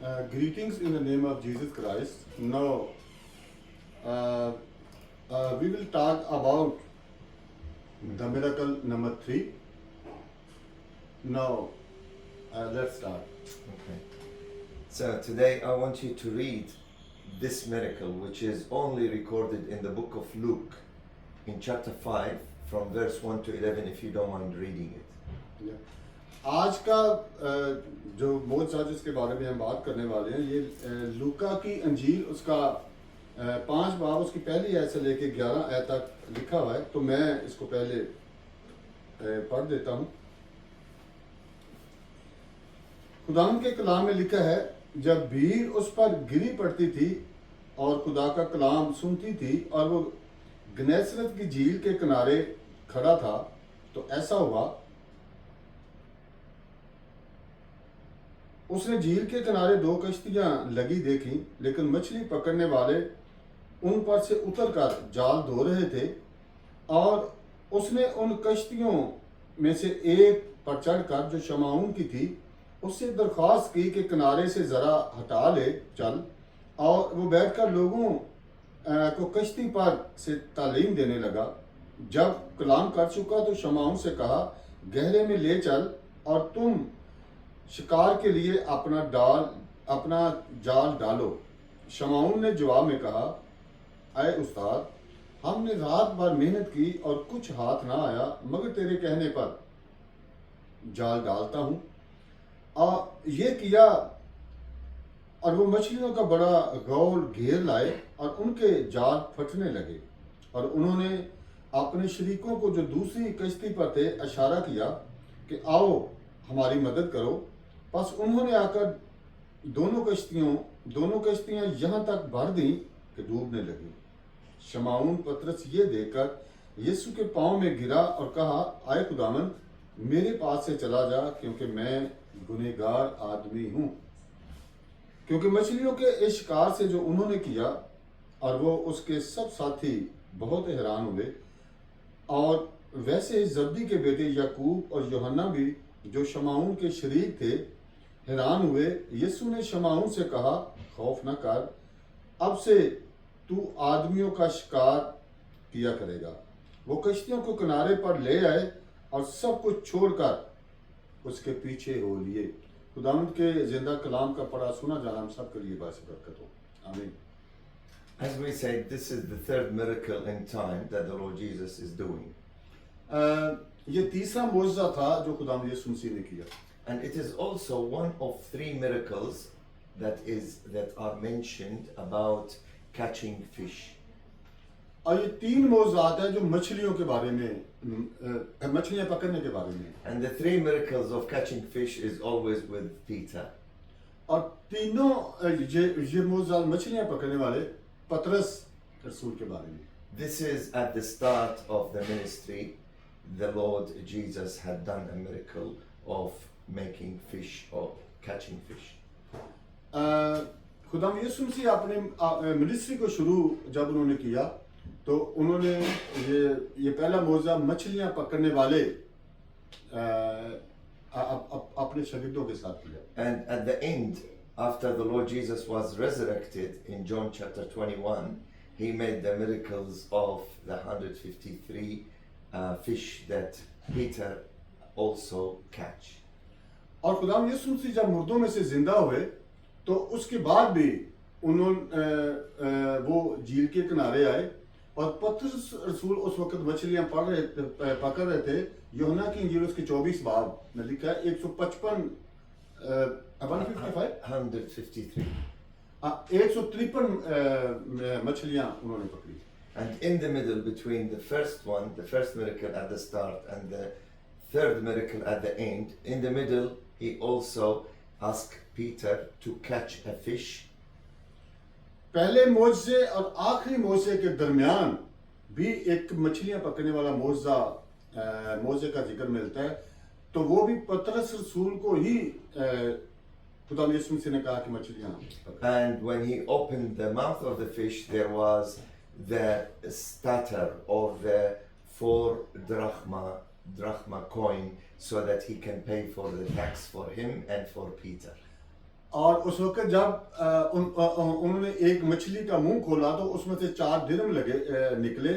Greetings in the name of Jesus Christ. Now, uh, we will talk about the miracle number 3. Now, let's start. Okay. So today I want you to read this miracle, which is only recorded in the book of Luke, in chapter 5, from verse 1 to 11, if you don't mind reading it. आज का जो मौजज़ा जिसके बारे में हम बात करने वाले हैं, ये लूका की अंजील उसका 5 बाब उसकी पहली आयत से लेके 11 आयत तक लिखा हुआ है। तो मैं इसको पहले पढ़ देता हूँ। खुदाम के कलाम में लिखा है, जब भीड़ उस पर गिरी पड़ती थी और खुदा का कलाम सुनती थी और वो गनेसरत की झील के किनारे खड़ा था, तो ऐसा हुआ उसने झील के किनारे 2 कश्तियां लगी देखी, लेकिन मछली पकड़ने वाले उन पर से उतरकर जाल धो रहे थे। और उसने उन कश्तियों में से एक पर चढ़कर, जो शमाऊन की थी, उससे दरख्वास्त की कि किनारे से ज़रा हटा ले चल। और वो बैठकर लोगों को कश्ती पर से तालीम देने लगा। जब कलाम कर चुका तो शमाऊन से कहा, गहरे में ले चल और तुम शिकार के लिए अपना जाल डालो। शमाऊन ने जवाब में कहा, अय उस्ताद, हमने रात भर मेहनत की और कुछ हाथ ना आया, मगर तेरे कहने पर जाल डालता हूँ। और ये किया और वो मछलियों का बड़ा गौल घेर लाए और उनके जाल फटने लगे। और उन्होंने अपने शरीकों को जो दूसरी कश्ती पर थे इशारा किया कि आओ हमारी मदद करो। बस उन्होंने आकर दोनों कश्तियां यहाँ तक भर दी कि डूबने लगी। शमाऊन पतरस ये देखकर यीशु के पांव में गिरा और कहा, आए खुदावन, मेरे पास से चला जा, क्योंकि मैं गुनहगार आदमी हूँ। क्योंकि मछलियों के इस शिकार से जो उन्होंने किया, और वो उसके सब साथी बहुत हैरान हुए। और वैसे ही जब्दी के बेटे याकूब और यूहन्ना भी, जो शमाऊन के शरीक थे, हैरान हुए। यीशु ने शमाऊन से कहा, खौफ न कर, अब से तू आदमियों का शिकार किया करेगा। वो कश्तियों को किनारे पर ले आए और सब कुछ छोड़कर उसके पीछे हो लिए। खुदावंद के जिंदा कलाम का पढ़ा सुना जाना हम सब के लिए बाइस बरकत हो। आमीन। As we said, this is the third miracle in time that the Lord Jesus is doing. ये तीसरा मौजज़ा था जो खुदावंद यीशु मसीह ने किया। And it is also one of 3 miracles that are mentioned about catching fish. और ये 3 मौजज़ात हैं जो मछलियों के बारे में, मछलियां पकड़ने के बारे में। And the 3 miracles of catching fish is always with Peter. और तीनों ये मौजज़ात मछलियां पकड़ने वाले पतरस रसूल के बारे में। This is at the start of the ministry. The Lord Jesus had done a miracle of making fish or catching fish. खुदाम यीशु मसीह अपने मिनिस्ट्री को शुरू जब उन्होंने किया, तो उन्होंने ये पहला मौजज़ा मछलियां पकड़ने वाले अपने शागिर्दों के साथ किया। And at the end, after the Lord Jesus was resurrected in John chapter 21, he made the miracles of the 153 fish that Peter also catch. और खुदाम यीशु मसीह जब मुर्दों में से जिंदा हुए, तो उसके बाद भी उन्होंने वो झील के किनारे आए और पतरस रसूल उस वक्त मछलियां पकड़ रहे थे। यूहन्ना की इंजील उसके 24 बाब में लिखा है 153 मछलियां उन्होंने पकड़ी। And in the middle, between the first miracle at the start and the third miracle at the end, in the middle, he also asked Peter to catch a fish. पहले मौजज़े और आखिरी मौजज़े के दरमियान भी एक मछलियां पकड़ने वाला मौजज़े का जिक्र मिलता है। तो वो भी पतरस रसूल को ही खुदा यीशु मसीह ने कहा कि मछलियां पकड़। And when he opened the mouth of the fish, there was the stater or the 4 drachma coin, so that he can pay for the tax for him and for Peter. और उस वक्त जब उन्होंने एक मछली का मुंह खोला तो उसमें से 4 दिरहम निकले,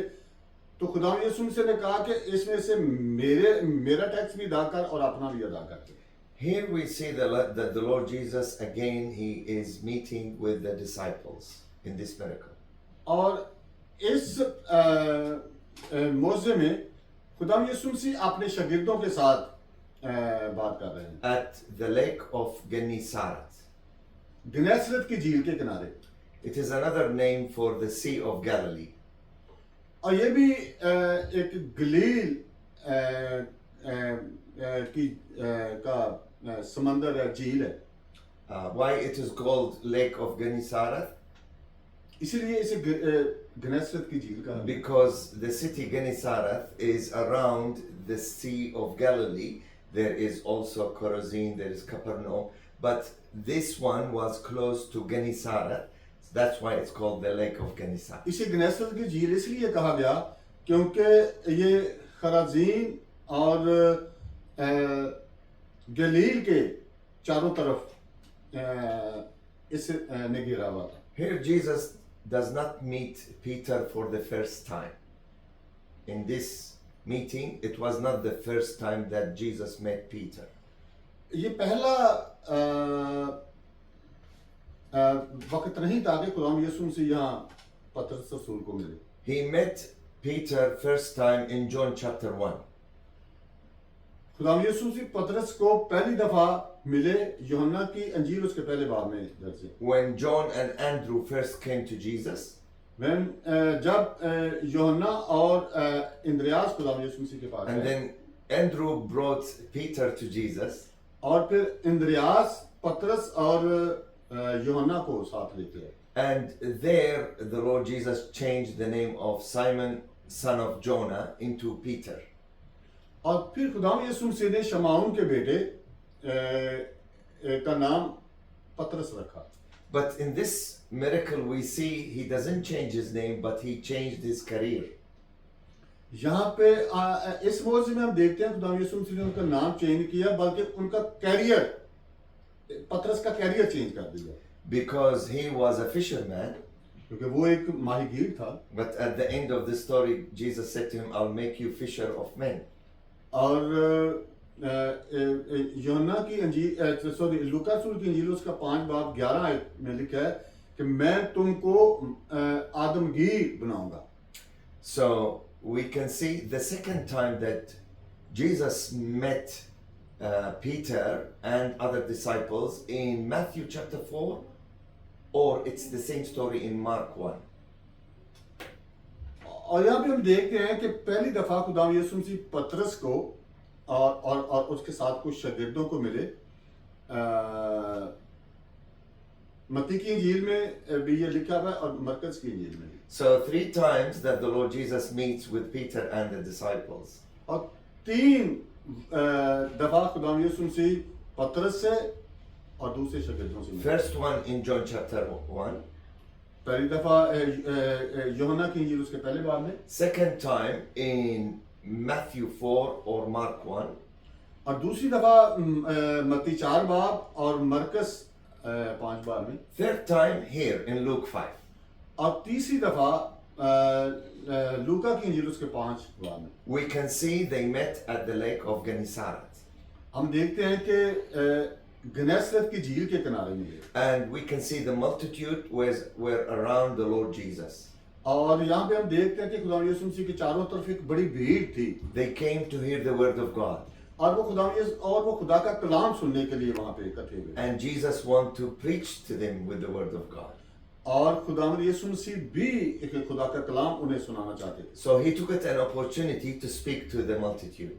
तो खुदा यीशु मसीह ने कहा कि इसमें से मेरा टैक्स भी अदा कर और अपना भी अदा कर। Here we see that the Lord Jesus again, he is meeting with the disciples in this miracle. और इस मौजे में खुदा यीशु मसीह अपने शागिर्दों के साथ बात कर रहे हैं At the lake of Gennesaret. गन्नेसरत की झील के किनारे। It is another name for the Sea of Galilee. और ये भी एक गलील का समंदर है, झील है। Why it is called Lake of Gennesaret? इसीलिए इसे गन्नेसरत की झील कहा। Because the city Gennesaret is around the Sea of Galilee. There is also Chorazin, there is Capernaum, but this one was close to Gennesaret. That's why it's called the Lake of Gennesaret. इसे गन्नेसरत की झील इसलिए कहा गया क्योंकि ये खराजीन और गलील के चारों तरफ इस ने घिरा हुआ था। Here Jesus does not meet Peter for the first time. In this meeting, it was not the first time that Jesus met Peter. ये पहला वक्त नहीं था कि खुदा यीशु मसीह यहाँ पतरस रसूल को मिले। He met Peter first time in John chapter 1. खुदा यीशु मसीह पतरस को पहली दफा मिले यूहन्ना की अंजील उसके पहले बाब में दर्ज है। When John and Andrew first came to Jesus, जब यूहन्ना और इंद्रियास खुदा यीशु मसीह के पास and आए, then Andrew brought Peter to Jesus, और फिर इंद्रियास पतरस और यूहन्ना को साथ लेके आए। and there the Lord Jesus changed the name of Simon, son of Jonah, into Peter. और फिर खुदा यीशु मसीह ने शमाउन के बेटे का नाम पतरस रखा। But in this miracle we see he doesn't change his name, but he changed his career. यहाँ पे इस मौजूद में हम देखते हैं खुदा यीशु मसीह ने उनका नाम चेंज किया, बल्कि उनका कैरियर, पतरस का कैरियर चेंज कर दिया। Because he was a fisherman, क्योंकि वो एक माहीगीर था। but at the end of the story Jesus said to him, I'll make you fisher of men. और यूहन्ना की अंजील सॉरी लूका रसूल की अंजील उसका 5 बाब 11 आयत में लिखा है कि मैं तुमको आदमगीर बनाऊंगा। So we can see the second time that Jesus met Peter and other disciples in Matthew chapter 4, or it's the same story in Mark 1. और यहाँ पे हम देखते हैं कि पहली दफा खुदा यीशु मसीह पतरस को और उसके साथ कुछ शागिर्दों को मिले। मत्ती की इंजील में भी ये लिखा हुआ है और मरकज की इंजील में भी। So 3 times that the Lord Jesus meets with Peter and the disciples. और 3 दफा खुदा यीशु मसीह पतरस से और दूसरे शागिर्दों से मिले। First one in John chapter 1. पहली दफा यूहन्ना की इंजील उसके पहले बाब में। Second time in Matthew 4 or Mark 1. और दूसरी दफा मत्ती 4 बाब और मरकस 5 बाब में। Third time here in Luke 5. और तीसरी दफा लूका की इंजील उसके 5 बाब में। We can see they met at the lake of Gennesaret. हम देखते हैं कि गन्नेसरत की झील के किनारे मिले। And we can see the multitude were around the Lord Jesus. और यहाँ पे हम देखते हैं कि खुदा यीशु मसीह के चारों तरफ एक बड़ी भीड़ थी। They came to hear the word of God. और वो खुदा का कलाम सुनने के लिए वहाँ पे इकट्ठे हुए। And Jesus wanted to preach to them with the word of God. और खुदावंद यीशु मसीह भी एक खुदा का कलाम उन्हें सुनाना चाहते थे। So he took it an opportunity to speak to the multitude.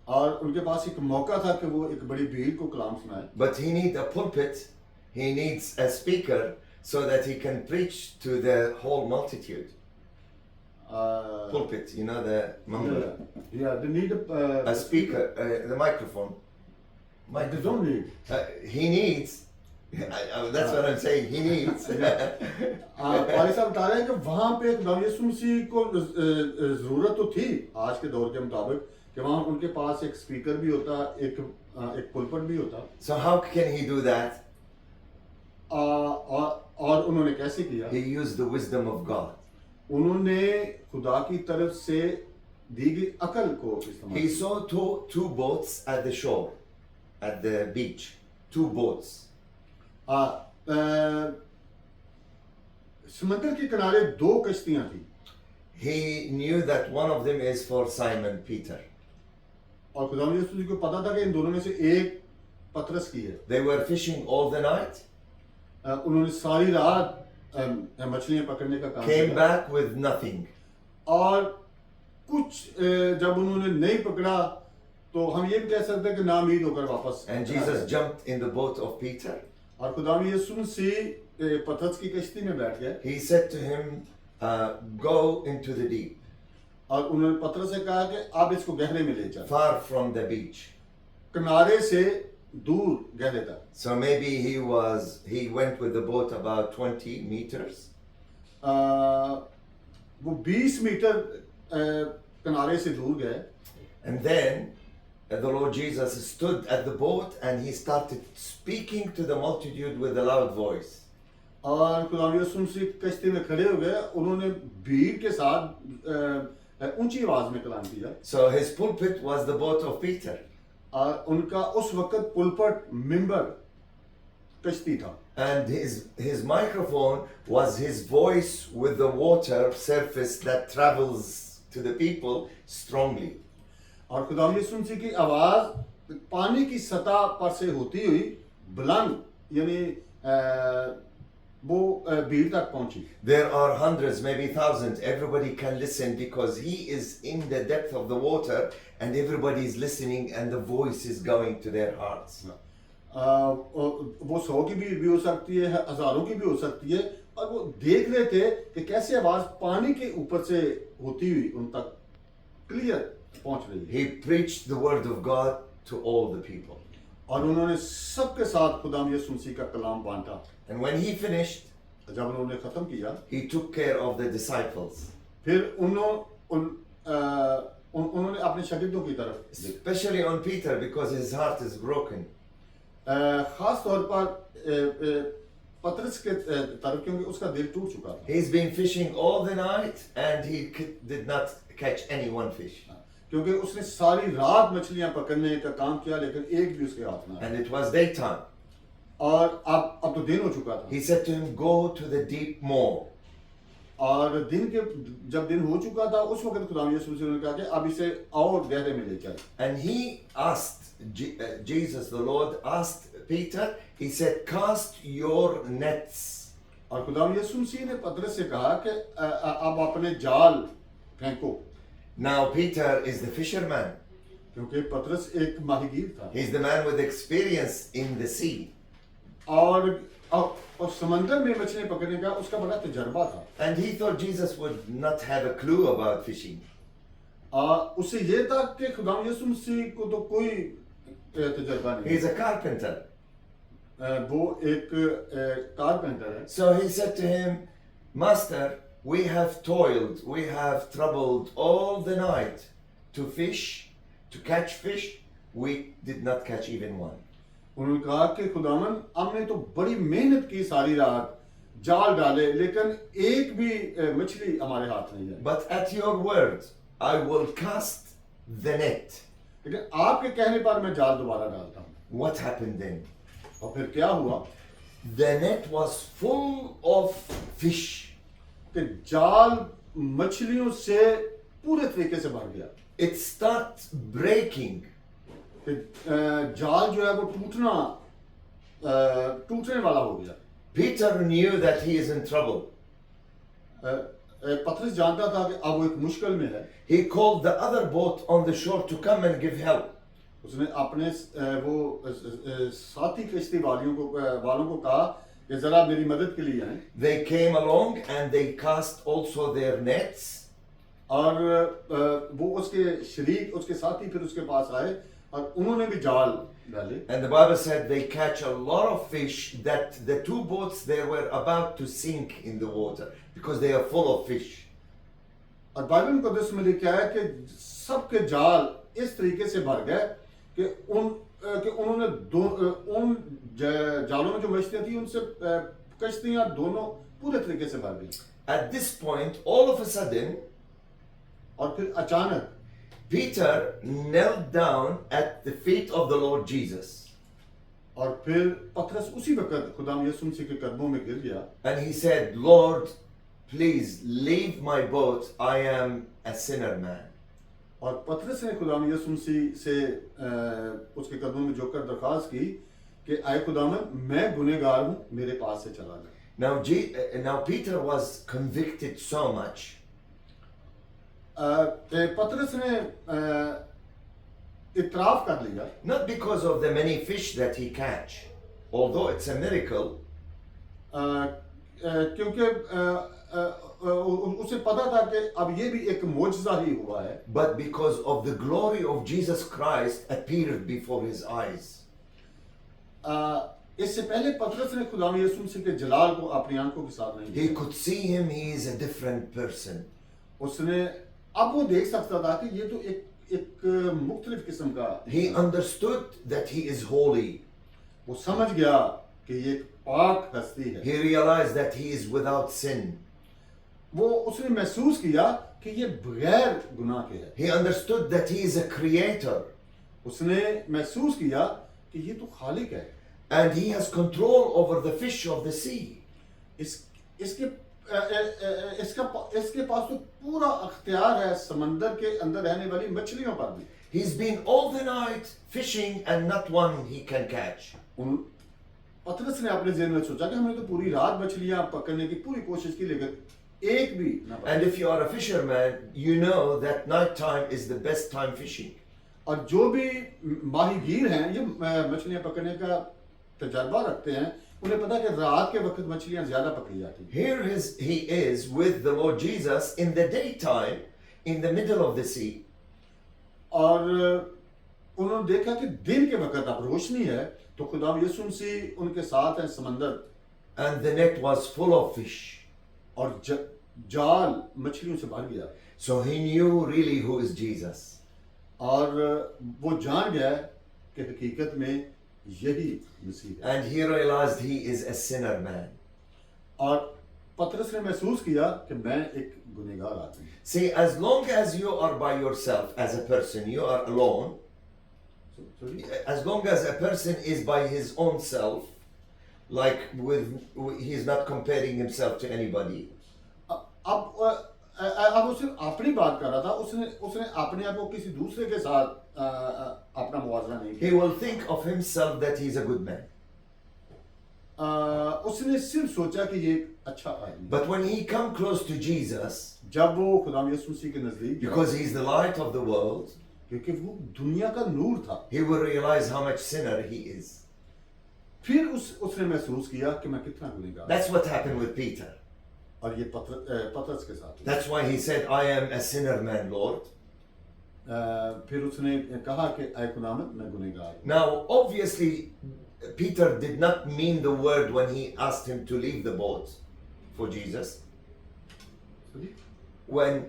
और उनके पास एक मौका था कि वो एक बड़ी भीड़ को कलाम सुनाए। But he needs a pulpit, he needs a speaker so that he can preach to the whole multitude. Pulpit, you know, the mumble. Yeah, they need A speaker, the microphone. They don't need. He needs. That's what I'm saying. He needs. पारी साहब बता रहे हैं कि वहाँ पे खुदा यीशु मसीह को जरूरत तो थी आज के दौर के मुताबिक कि वहाँ उनके पास एक स्पीकर भी होता, एक पुलपट भी होता। So how can he do that? और उन्होंने कैसे किया? He used the wisdom of God. उन्होंने खुदा की तरफ से दी गई अकल को इस्तेमाल He किया। saw two boats at the shore, at the beach. Two boats. समंदर के किनारे दो कश्तियां थी He knew that one of them is for Simon Peter. और खुदा यीशु जी को पता था कि इन दोनों में से एक पतरस की है। They were fishing all the night, उन्होंने सारी रात मछलियां पकड़ने का काम came किया back with nothing. और कुछ जब उन्होंने नहीं पकड़ा तो हम ये भी कह सकते हैं कि नाउम्मीद होकर वापस And Jesus jumped in the boat of Peter. और खुदा यीशु मसीह पतरस की कश्ती में बैठ गए He said to him, go into the deep, और उन्होंने पतरस से कहा कि आप इसको गहरे में ले चल, far from the beach. किनारे से दूर गहरे तक। So maybe he went with the boat about 20 meters. वो 20 मीटर किनारे से दूर गए And then the Lord Jesus stood at the boat and he started speaking to the multitude with a loud voice. और खुदा यीशु मसीह कश्ती में खड़े हो गए, उन्होंने भीड़ के साथ ऊंची आवाज में कलाम किया। So his pulpit was the boat of Peter. और उनका उस वक्त पुलपट मिंबर कश्ती था And his microphone was his voice with the water surface that travels to the people strongly. और खुदा यीशु मसीह की आवाज पानी की सतह पर से होती हुई बुलंद यानी वो भीड़ तक पहुंची। There are hundreds, maybe thousands. Everybody can listen because he is in the depth of the water and everybody is listening and the voice is going to their hearts. वो 100 की भीड़ भी हो सकती है, हजारों की भी हो सकती है, और वो देख रहे थे कि कैसे आवाज पानी के ऊपर से होती हुई उन तक क्लियर पहुंच रही है। He preached the word of God to all the people. और उन्होंने सबके साथ खुदा यीशु मसीह का कलाम बांटा। And when he finished, जब उन्होंने खत्म किया he took care of the disciples, फिर उन्होंने अपने शागिर्दों की तरफ देखा। especially on Peter because his heart is broken. खास तौर पर पतरस के तरफ क्योंकि उसका दिल टूट चुका था He's been fishing all the night and he did not catch any one fish. क्योंकि उसने सारी रात मछलियां पकड़ने का काम किया लेकिन एक भी उसके हाथ में आया। And it was daytime. और अब तो दिन हो चुका था He said to him, go to the deep more. और जब दिन हो चुका था उस वक्त खुदा यीशु मसीह ने कहा कि अब इसे और गहरे में ले चल। And he asked, Jesus the Lord asked Peter, he said, cast your nets. और खुदा यीशु मसीह ने पतरस से कहा कि अब अपने जाल फेंको। Now Peter is the fisherman. क्योंकि पतरस एक माहीगीर था He's the man with experience in the sea. और समंदर में मछली पकड़ने का उसका बड़ा तजर्बा था। And he thought Jesus would not have a clue about fishing. उसे ये था कि खुदा यीशु मसीह को तो कोई तजर्बा नहीं। He's a carpenter. वो एक कारपेंटर है। So he said to him, Master, we have toiled, we have troubled all the night to fish, to catch fish. We did not catch even one. उन्होंने कहा कि खुदावन हमने तो बड़ी मेहनत की सारी रात जाल डाले लेकिन एक भी मछली हमारे हाथ नहीं है। But at your word, I will cast the net. लेकिन आपके कहने पर मैं जाल दोबारा डालता हूँ। What happened then? और फिर क्या हुआ The net was full of fish. कि जाल मछलियों से पूरे तरीके से भर गया। It starts breaking. कि जाल जो है वो टूटने वाला हो गया। Peter knew that he is in trouble. पतरस जानता था कि अब वो एक मुश्किल में है। He called the other boat on the shore to come and give help. उसने अपने वो साथी कश्ती वालों को कहा कि जरा मेरी मदद के लिए आए। They came along and they cast also their nets. और वो उसके शरीक उसके साथी फिर उसके पास आए और उन्होंने भी जाल डाले। And the Bible said they catch a lot of fish that the two boats they were about to sink in the water because they are full of fish. और बाइबल मुकद्दस में लिखा है कि सबके जाल इस तरीके से भर गए कि कि उन्होंने उन जालों में जो मछलियां थी उनसे कश्तियां दोनों पूरे तरीके से भर गई। At this point, all of a sudden, और फिर अचानक Peter knelt down at the feet of the Lord Jesus. और फिर पतरस उसी वक्त खुदाम यीशु मसीह के कदमों में गिर गया And he said, Lord, please leave my boat. I am a sinner man. और पतरस ने खुदाम यीशु मसीह से उसके कदमों में झुककर दरखास्त की कि आए खुदावंद मैं गुनहगार हूं, मेरे पास से चला जा। Now Peter was convicted so much. पतरस ने इतराफ कर लिया, Not because of the many fish that he catch, although it's a miracle, क्योंकि उसे पता था कि अब ये भी एक मौजज़ा ही हुआ है, but because of the glory of Jesus Christ appeared before his eyes. इससे पहले पतरस ने खुदाम यीशु मसीह के जलाल को अपनी आंखों के साथ नहीं He देखा। could see him, he is a different person. उसने अब वो देख सकता था कि ये तो एक मुख्तलिफ किस्म का, He understood that he is holy. वो समझ गया कि ये एक पाक हस्ती है। He realized that he is without sin. वो उसने महसूस किया कि ये बगैर गुनाह के है। He understood that he is a creator उसने महसूस किया कि ये तो खालिक है। and he has control over the fish of the sea. इसके पास तो पूरा अख्तियार है समंदर के अंदर रहने वाली मछलियों पर भी। He's been all the night fishing and not one he can catch. पतरस ने अपने ज़हन में सोचा कि हमने तो पूरी रात मछलियां पकड़ने की पूरी कोशिश की लेकिन एक भी ना पकड़ी। And if you are a fisherman, you know that night time is the best time fishing. और जो भी माहीगीर हैं ये मछलियां पकड़ने का तजर्बा रखते हैं, उन्हें पता है कि रात के वक्त मछलियां ज्यादा पकड़ी जाती हैं। Here he is with the Lord Jesus in the daytime, in the middle of the sea. और उन्होंने देखा कि दिन के वक्त अब रोशनी है तो खुदा यीशु मसीह उनके साथ हैं समंदर, And the net was full of fish. और जाल मछलियों से भर गया। So he knew really who is Jesus. और वो जान गया कि हकीकत में यही मसीह है। And he realized he is a sinner man. और पतरस ने महसूस किया कि मैं एक गुनहगार आदमी हूं। See, as long as you are by yourself as a person, you are alone. As long as a person is by his own self, like he is not comparing himself to anybody. अब वो सिर्फ अपनी बात कर रहा था, उसने अपने आप को किसी दूसरे के साथ अपना मुआवजा नहीं He किया। will think of himself that he is a good man. उसने सिर्फ सोचा कि ये एक अच्छा आदमी है। But when he come close to Jesus, जब वो खुदा यीशु मसीह के नजदीक गया, because he is the light of the world, क्योंकि वो दुनिया का नूर था, he will realize how much sinner he is. फिर उसने महसूस किया कि मैं कितना गुनहगार हूं। That's what happened with Peter. और ये पतरस के साथ हुआ। That's why he said, I am a sinner man, Lord. फिर उसने कहा कि ऐ खुदावंद मैं गुनहगार हूं। Now, obviously, Peter did not mean the word when he asked him to leave the boat for Jesus. When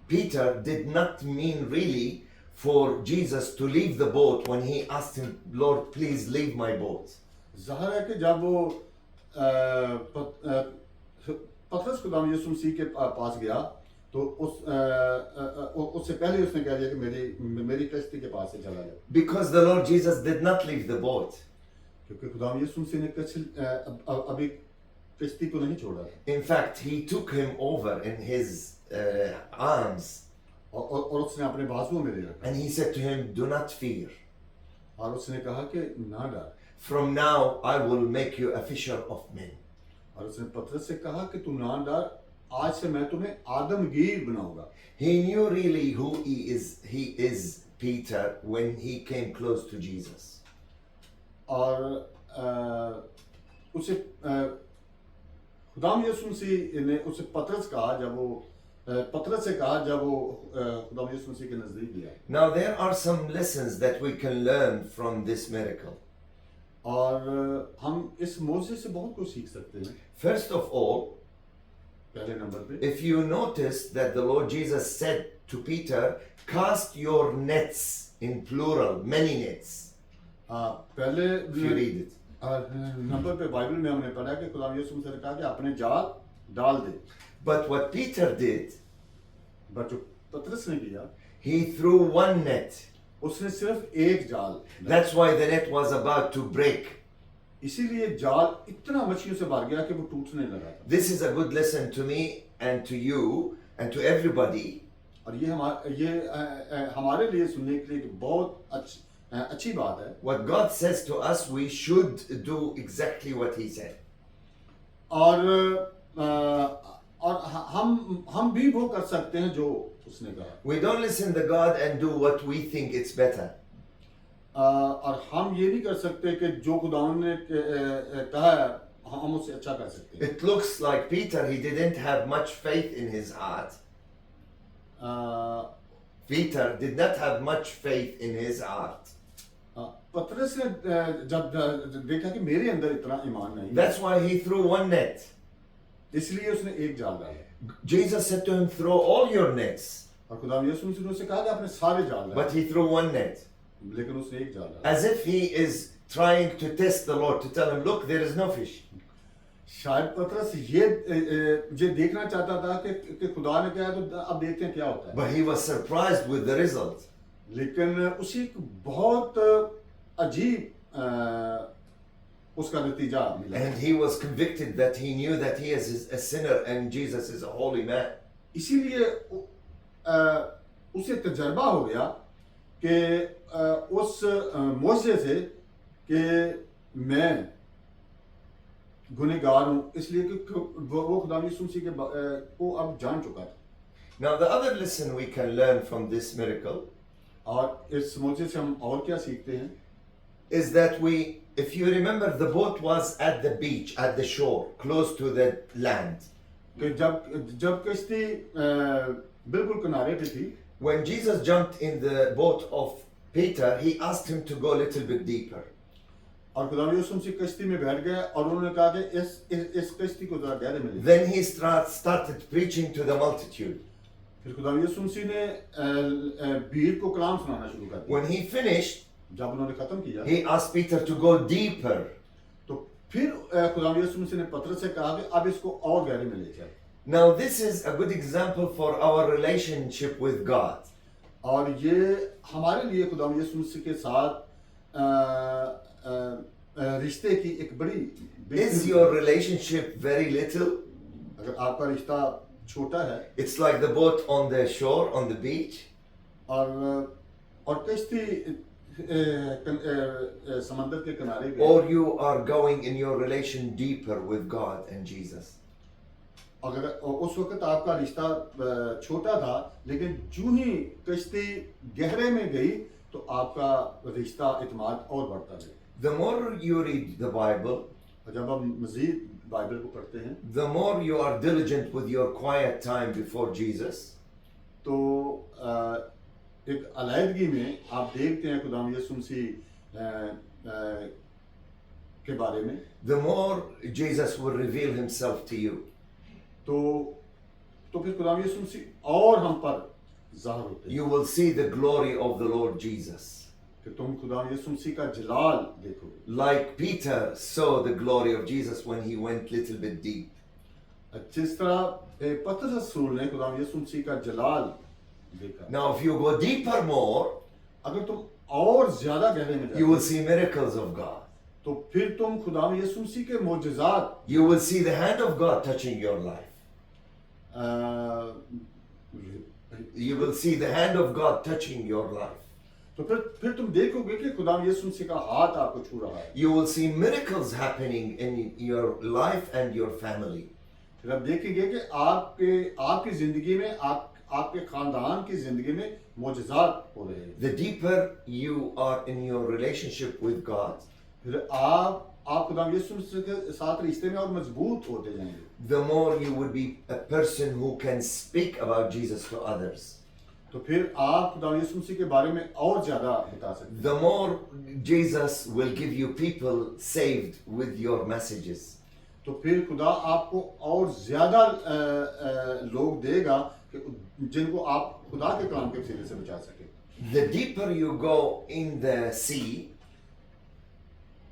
Peter did not mean really for Jesus to leave the boat when he asked him, Lord, please leave my boat. ज़ाहिर है कि जब वो पतरस खुदा यीशु मसीह के पास गया तो उससे पहले उसने कह दिया कि मेरी कश्ती के पास से चला जाए। Because the Lord Jesus did not leave the boat. क्योंकि खुदा यीशु मसीह ने अभी कश्ती को नहीं छोड़ा था। In fact, he took him over in his arms और उसने अपने बाजुओं में ले रखा and he said to him, do not fear. और उसने कहा कि ना डर। From now I will make you a fisher of men. और उसने पतरस से कहा कि तू ना डर, आज से मैं तुम्हें आदमगीर बनाऊंगा। He knew really who he is Peter when he came close to Jesus. और उसे खुदाम यीशु मसीह ने उसे पतरस से कहा जब वो खुदाम यीशु मसीह के नजदीक गया। Now there are some lessons that we can learn from this miracle. और हम इस मौजे से बहुत कुछ सीख सकते हैं। First of all, पहले नंबर पे if you notice that the Lord Jesus said to Peter, cast your nets in plural, many nets. पहले If you read it. Number पे बाइबल में हमने पढ़ा कि खुदा यीशु मसीह ने कहा कि अपने जाल डाल दे, But what Peter did, but जो पतरस ने किया he threw one net. उसने सिर्फ एक जाल डाला। That's why the net was about to break. इसीलिए जाल इतना मछलियों से भर गया कि वो टूटने लगा था। This is a good lesson to me and to you and to everybody. और ये हमारे लिए सुनने के लिए एक बहुत अच्छी बात है। What God says to us, we should do exactly what He said. और हम भी वो कर सकते हैं जो उसने कहा। We don't listen to God and do what we think it's better. और हम ये नहीं कर सकते कि जो खुदावन ने कहा है हम उससे अच्छा कर सकते हैं। It looks like Peter, he didn't have much faith in his heart. Peter did not have much faith in his heart. पतरस ने जब देखा कि मेरे अंदर इतना ईमान नहीं, That's why he threw one net. इसलिए उसने एक जाल डाला। Jesus said to him, throw all your nets. और खुदा यीशु मसीह ने उससे कहा कि आपने सारे जाल डाले, But he threw one net. लेकिन उसने एक जाल डाला। As if he is trying to test the Lord, to tell him, look, there is no fish. शायद पतरस ये देखना चाहता था कि खुदा ने कहा तो अब देखते हैं क्या होता है। But he was surprised with the result. लेकिन उसी को बहुत अजीब उसका नतीजा मिला। And he was convicted that he knew that he is a sinner and Jesus is a holy man. इसीलिए उसे तजर्बा हो गया कि उस मौजे से कि मैं गुनहगार हूँ, इसलिए कि वो खुदा यीशु मसीह को अब जान चुका था। Now the other lesson we can learn from this miracle और इस मौजे से हम और क्या सीखते हैं is that if you remember, the boat was at the beach, at the shore, close to the land. कि जब कश्ती बिल्कुल किनारे पे थी, When Jesus jumped in the boat of Peter, he asked him to go a little bit deeper. और खुदा यीशु मसीह कश्ती में बैठ गए और उन्होंने कहा कि इस कश्ती को जरा गहरे में ले। Then he started preaching to the multitude. फिर खुदा यीशु मसीह ने भीड़ को कलाम सुनाना शुरू कर दिया। When he finished, जब उन्होंने खत्म किया, he asked Peter to go deeper. तो फिर खुदा यीशु मसीह ने पतरस से कहा कि अब इसको और गहरे में ले जाओ। Now this is a good example for our relationship with God. और ये हमारे लिए खुदा यीशु मसीह के साथ रिश्ते की एक बड़ी Is your relationship very little? अगर आपका रिश्ता छोटा है It's like the boat on the shore, on the beach. और कश्ती समंदर के किनारे पे, Or you are going in your relation deeper with God and Jesus. अगर उस वक्त आपका रिश्ता छोटा था, लेकिन जो ही कश्ती गहरे में गई तो आपका रिश्ता इत्मीनान और बढ़ता गया। The more you read the Bible, जब हम मजीद बाइबल को पढ़ते हैं, the more you are diligent with your quiet time before Jesus, तो एक अलहदगी में आप देखते हैं खुदा यीशु मसीह के बारे में, the more Jesus will reveal himself to you. तो फिर खुदा यीशु मसीह और हम पर ज़ाहिर होते हैं You will see the glory of the Lord Jesus. कि तुम खुदा यीशु मसीह का जलाल देखोगे, Like Peter saw the glory of Jesus when he went little bit deep. जिस तरह पतरस रसूल ने खुदा यीशु मसीह का जलाल देखा। Now if you go deeper more, अगर तुम और ज्यादा गहरे में you will जाओ see miracles of God. तो फिर तुम खुदा यीशु मसीह के मोजज़ात You will see the hand of God touching your life. You will see the hand of God touching your life. तो फिर तुम देखोगे कि खुदा यीशु मसीह का हाथ आपको छू रहा है। You will see miracles happening in your life and your family. फिर आप देखेंगे कि आपकी जिंदगी में आपके खानदान की जिंदगी में मोजज़ात हो रहे हैं। The deeper you are in your relationship with God, फिर आप खुदा यीशु मसीह के साथ रिश्ते में और मजबूत होते जाएंगे। the more you would be a person who can speak about Jesus to others. तो फिर आप खुदा यीशु मसीह के बारे में और ज्यादा बता सकते हैं। The more Jesus will give you people saved with your messages. तो फिर खुदा आपको और ज्यादा लोग देगा कि जिनको आप खुदा के कलाम के वसीले से बचा सके। The deeper you go in the sea,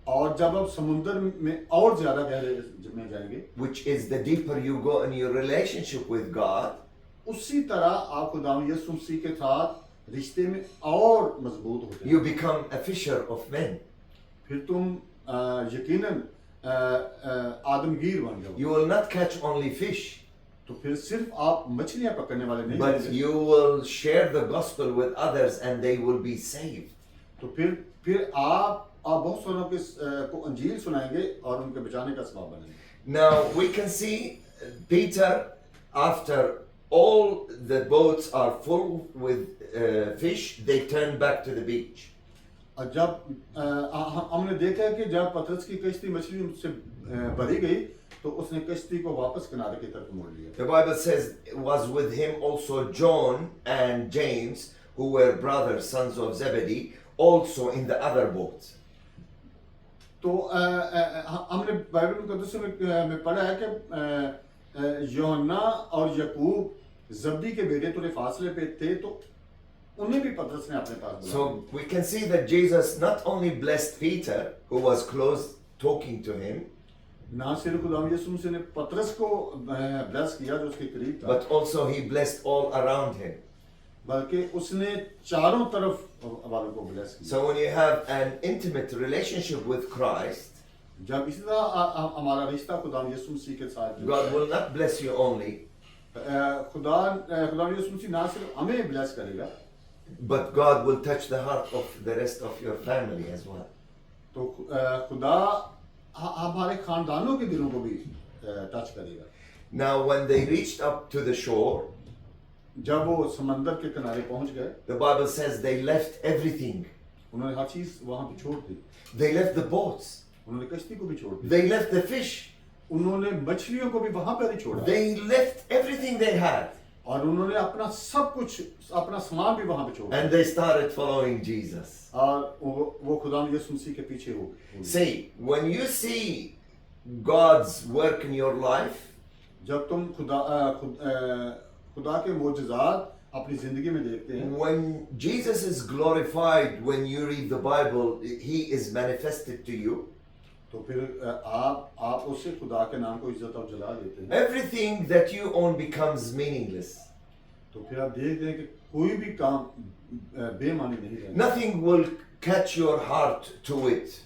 और जब आप समुंदर में और ज्यादा गहरे में जाएंगे, which is the deeper you go in your relationship with God, उसी तरह आप खुदावंद यीशु मसीह के साथ रिश्ते में और मजबूत होते you हैं। become a fisher of men. फिर तुम यकीनन आदमगीर बन जाओ। You will not catch only fish, तो फिर सिर्फ आप मछलियां पकड़ने वाले नहीं but बनेंगे। you will share the gospel with others and they will be saved. तो फिर आप बहुत सारों के को अंजील सुनाएंगे और उनके बचाने का सबब बनेंगे। Now we can see Peter, after all the boats are full with fish, they turn back to the beach. और जब हमने देखा है कि जब पतरस की कश्ती मछलियों से भरी गई तो उसने कश्ती को वापस किनारे की तरफ मोड़ लिया। The Bible says it was with him also John and James, who were brothers, sons of Zebedee, also in the other boat. तो हमने बाइबल मुकद्दस में पढ़ा है कि यूहन्ना और याकूब जब्दी के बेटे थोड़े फासले पे थे, तो उन्हें भी पतरस ने अपने पास बुलाया। So we can see that Jesus not only blessed Peter, who was close talking to him, ना सिर्फ खुदावंद यीशु मसीह ने पतरस को ब्लेस किया जो उसके करीब था, but also he blessed all around him. बल्कि उसने चारों तरफ वालों को ब्लेस किया। So when you have an intimate relationship with Christ, जब इसी तरह हमारा रिश्ता खुदावंद यीशु मसीह के साथ, God will not bless you only, खुदावंद यीशु मसीह ना सिर्फ हमें ब्लेस करेगा, but God will touch the heart of the rest of your family as well. तो खुदा हमारे खानदानों के दिलों को भी टच करेगा। Now when they reached up to the shore, जब वो समंदर के किनारे पहुंच गए, the Bible says they left everything. उन्होंने हर चीज वहां पे छोड़ दी। They left the boats. उन्होंने कश्ती को भी छोड़ दी, They left the fish. उन्होंने मछलियों को भी वहां पर ही छोड़ा, They left everything they had. और उन्होंने अपना सब कुछ, अपना सामान भी वहां पे छोड़ा, And they started following Jesus. और वो खुदावंद यीशु मसीह के पीछे हो गए। See, when you see God's work in your life, जब तुम खुदा के मोजज़ात अपनी जिंदगी में देखते हैं, when Jesus is glorified, when you read the Bible, He is manifested to you. तो फिर आप उससे खुदा के नाम को इज्जत और जला देते हैं। Everything that you own becomes meaningless. तो फिर आप देखते हैं कि कोई भी काम बेमानी नहीं रहता। Nothing will catch your heart to it.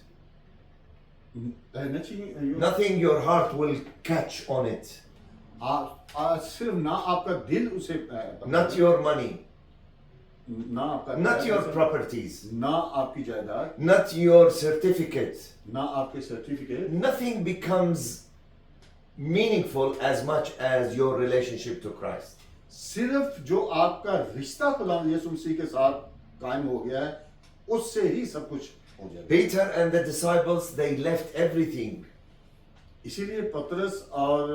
Nothing your heart will catch on it. सिर्फ ना आपका दिल उसे, Not your money, ना आपका, not your properties, ना आपकी जायदाद, not your certificate. ना आपके certificate, Nothing becomes meaningful as much as your relationship to Christ. सिर्फ जो आपका रिश्ता खुदावंद यीशु मसीह के साथ कायम हो गया है, उससे ही सब कुछ हो जाएगा। Peter and the disciples, they left everything. इसीलिए पतरस और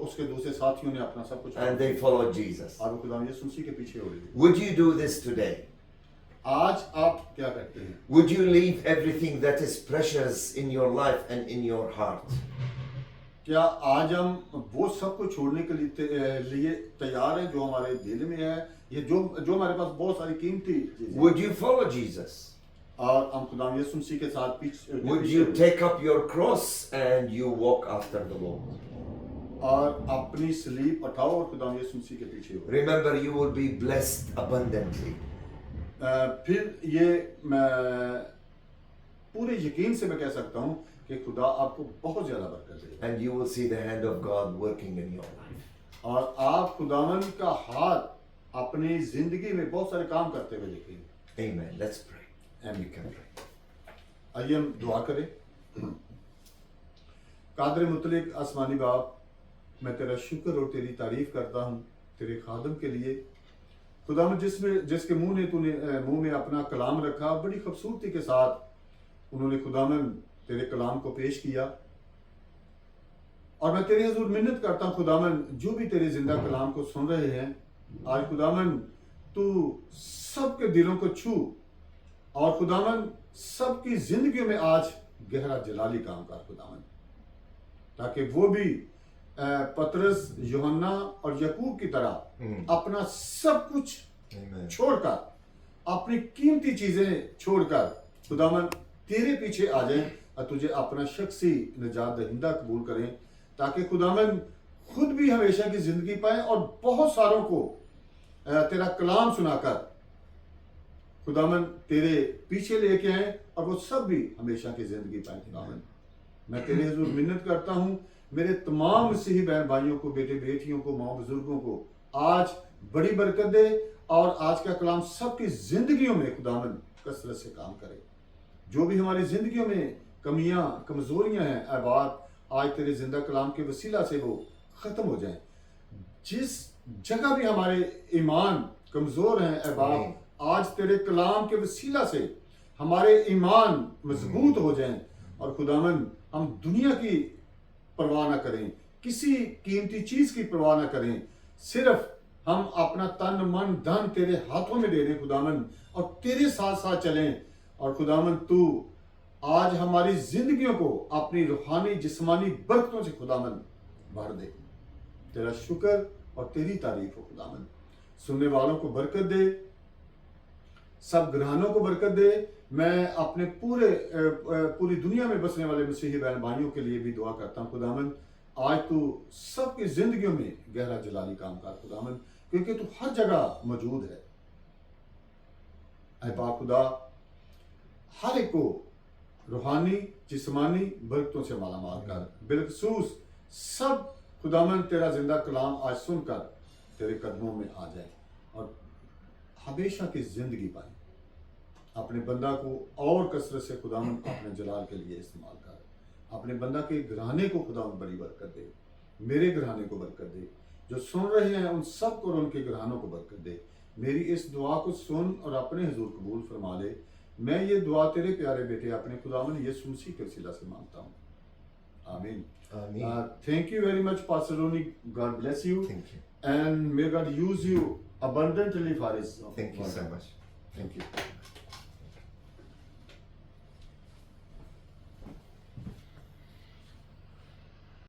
उसके दूसरे साथियों ने अपना सब कुछ And they followed Jesus. और वो खुदावंद यीशु मसीह के पीछे हो गए। Would you do this today? आज आप क्या करते हैं? Would you leave everything that is precious in your life and in your heart? क्या आज हम वो सब कुछ छोड़ने के लिए तैयार हैं जो हमारे दिल में है, ये जो हमारे पास बहुत सारी कीमती चीजें हैं? Would you follow Jesus? और हम खुदावंद यीशु मसीह के साथ पीछे Would you take up your cross and you walk after the Lord? और अपनी सलीब उठाओ और खुदावंद यीशु मसीह के पीछे हो। Remember, you will be blessed abundantly. फिर ये मैं पूरे यकीन से मैं कह सकता हूँ कि खुदा आपको बहुत ज्यादा बरकत देगा, And you will see the hand of God working in your life. और आप खुदावंद का हाथ अपनी जिंदगी में बहुत सारे काम करते हुए देखेंगे। Amen. Let's pray. And we can pray. आइए हम दुआ करें। कादर मुतलिक आसमानी बाप, मैं तेरा शुक्र और तेरी तारीफ करता हूँ तेरे खादम के लिए। खुदावंद जिसके मुंह में अपना कलाम रखा, बड़ी खूबसूरती के साथ उन्होंने खुदावंद तेरे कलाम को पेश किया, और मैं तेरे हुजूर मिन्नत करता हूँ खुदावंद, जो भी तेरे जिंदा कलाम को सुन रहे हैं आज खुदावंद, तू सबके दिलों को छू और खुदावंद सबकी जिंदगियों में आज गहरा जलाली काम कर खुदावंद, ताकि वो भी पतरस, यूहन्ना और याकूब की तरह अपना सब कुछ छोड़कर, अपनी कीमती चीजें छोड़कर खुदावंद तेरे पीछे आ जाएं और तुझे अपना शख्सी निजात दहिंदा कबूल करें, ताकि खुदावंद खुद भी हमेशा की जिंदगी पाएं और बहुत सारों को तेरा कलाम सुनाकर खुदावंद तेरे पीछे लेके आए और वो सब भी हमेशा की जिंदगी पाएं। खुदावंद मैं तेरे हुजूर मिन्नत करता हूँ, मेरे तमाम मसीही बहन भाइयों को, बेटे बेटियों को, माँ बुजुर्गों को आज बड़ी बरकत दे और आज का कलाम सबकी जिंदगियों में खुदावंद कसरत से काम करे। जो भी हमारी जिंदगियों में कमियां कमजोरियां हैं अहबाब, आज तेरे जिंदा कलाम के वसीला से वो खत्म हो जाएं। जिस जगह भी हमारे ईमान कमजोर हैं अहबाब, आज तेरे कलाम के वसीला से हमारे ईमान मजबूत हो जाएं और खुदावंद हम दुनिया की परवाह ना करें, किसी कीमती चीज की परवाह ना करें, सिर्फ हम अपना तन मन धन तेरे हाथों में दे दें खुदावंद और तेरे साथ साथ चलें। और खुदावंद तू आज हमारी जिंदगियों को अपनी रूहानी जिस्मानी बरकतों से खुदावंद भर दे। तेरा शुक्र और तेरी तारीफ हो खुदावंद। सुनने वालों को बरकत दे, सब घरानों को बरकत दे। मैं अपने पूरी दुनिया में बसने वाले मसीही बहन भाइयों के लिए भी दुआ करता हूँ खुदावंद, आज तू सबकी जिंदगियों में गहरा जलाली काम कर खुदावंद, क्योंकि तू हर जगह मौजूद है। ऐ पाक खुदा, हर एक को रूहानी जिस्मानी बरकतों से माला माल कर। बिलखसूस सब खुदावंद तेरा जिंदा कलाम आज सुनकर तेरे कदमों में आ जाए और हमेशा की जिंदगी पाए। अपने बंदा को और कसरत से खुदावंद अपने जलाल के लिए इस्तेमाल कर। अपने बंदा के घराने को खुदावंद बड़ी बरकत दे, मेरे घराने को बरकत दे, जो सुन रहे हैं उन सब को और उनके घरानों को बरकत दे। मेरी इस दुआ को सुन और अपने हुजूर कबूल फरमा ले। मैं ये दुआ तेरे प्यारे बेटे अपने खुदावंद यीशु मसीह के वसीला से मांगता हूँ, आमीन। Thank you very much, Pastor Rooney. God bless you. Thank you. And may God use you abundantly for His. Thank you so much. Thank you.